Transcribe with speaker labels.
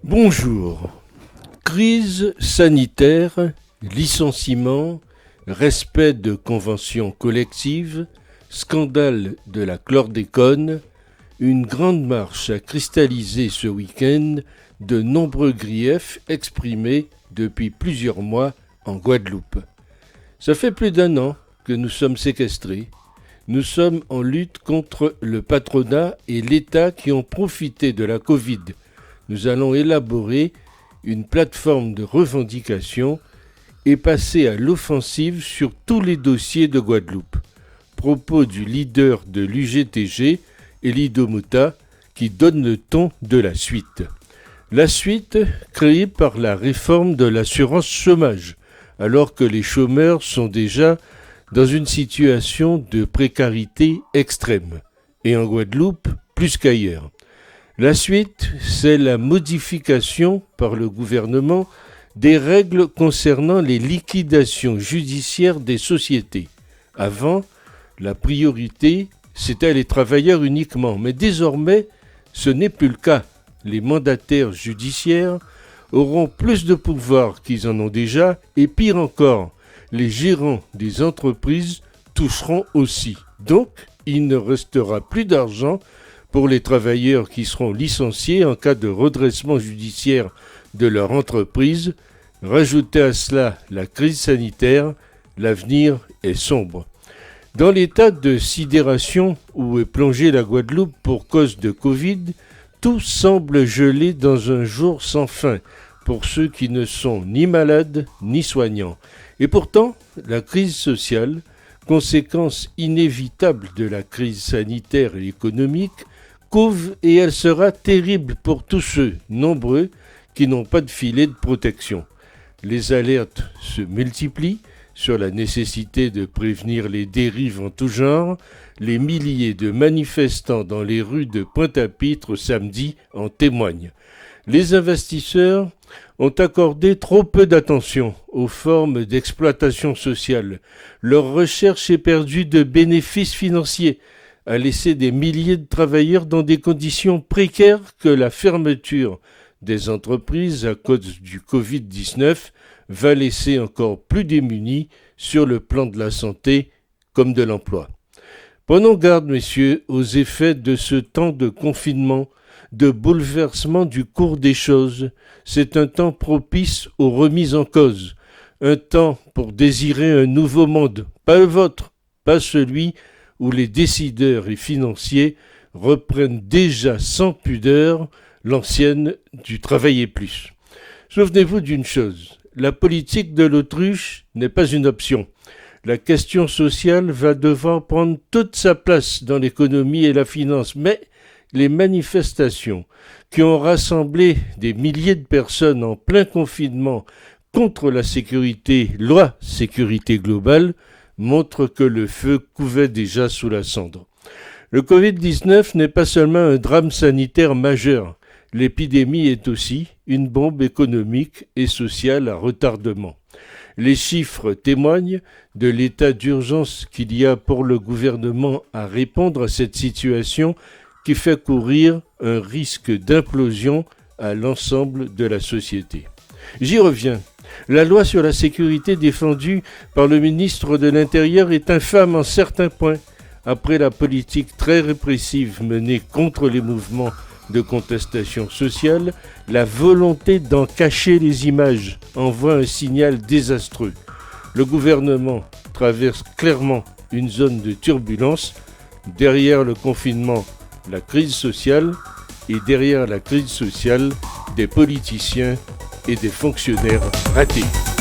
Speaker 1: Bonjour. Crise sanitaire, licenciement, respect de conventions collectives, scandale de la chlordécone, une grande marche a cristallisé ce week-end de nombreux griefs exprimés depuis plusieurs mois en Guadeloupe. Ça fait plus d'un an que nous sommes séquestrés. Nous sommes en lutte contre le patronat et l'État qui ont profité de la Covid. Nous allons élaborer une plateforme de revendication et passer à l'offensive sur tous les dossiers de Guadeloupe. Propos du leader de l'UGTG, Elido Mouta, qui donne le ton de la suite. La suite créée par la réforme de l'assurance chômage, alors que les chômeurs sont déjà dans une situation de précarité extrême, et en Guadeloupe plus qu'ailleurs. La suite, c'est la modification par le gouvernement des règles concernant les liquidations judiciaires des sociétés. Avant, la priorité, c'était les travailleurs uniquement, mais désormais, ce n'est plus le cas. Les mandataires judiciaires auront plus de pouvoir qu'ils en ont déjà, et pire encore, les gérants des entreprises toucheront aussi. Donc, il ne restera plus d'argent pour les travailleurs qui seront licenciés en cas de redressement judiciaire de leur entreprise. Rajoutez à cela la crise sanitaire, l'avenir est sombre. Dans l'état de sidération où est plongée la Guadeloupe pour cause de Covid, tout semble gelé dans un jour sans fin pour ceux qui ne sont ni malades ni soignants. Et pourtant, la crise sociale, conséquence inévitable de la crise sanitaire et économique, couve et elle sera terrible pour tous ceux, nombreux, qui n'ont pas de filet de protection. Les alertes se multiplient sur la nécessité de prévenir les dérives en tout genre. Les milliers de manifestants dans les rues de Pointe-à-Pitre samedi en témoignent. Les investisseurs ont accordé trop peu d'attention aux formes d'exploitation sociale. Leur recherche éperdue de bénéfices financiers a laissé des milliers de travailleurs dans des conditions précaires que la fermeture des entreprises à cause du Covid-19 va laisser encore plus démunis sur le plan de la santé comme de l'emploi. Prenons garde, messieurs, aux effets de ce temps de confinement, de bouleversement du cours des choses. C'est un temps propice aux remises en cause, un temps pour désirer un nouveau monde, pas le vôtre, pas celui où les décideurs et financiers reprennent déjà sans pudeur l'ancienne du travailler plus. Souvenez-vous d'une chose, la politique de l'autruche n'est pas une option. La question sociale va devoir prendre toute sa place dans l'économie et la finance, mais les manifestations qui ont rassemblé des milliers de personnes en plein confinement contre la loi sécurité globale, montre que le feu couvait déjà sous la cendre. Le Covid-19 n'est pas seulement un drame sanitaire majeur, l'épidémie est aussi une bombe économique et sociale à retardement. Les chiffres témoignent de l'état d'urgence qu'il y a pour le gouvernement à répondre à cette situation qui fait courir un risque d'implosion à l'ensemble de la société. J'y reviens. La loi sur la sécurité défendue par le ministre de l'Intérieur est infâme en certains points. Après la politique très répressive menée contre les mouvements de contestation sociale, la volonté d'en cacher les images envoie un signal désastreux. Le gouvernement traverse clairement une zone de turbulence. Derrière le confinement, la crise sociale, et derrière la crise sociale, des politiciens et des fonctionnaires ratés.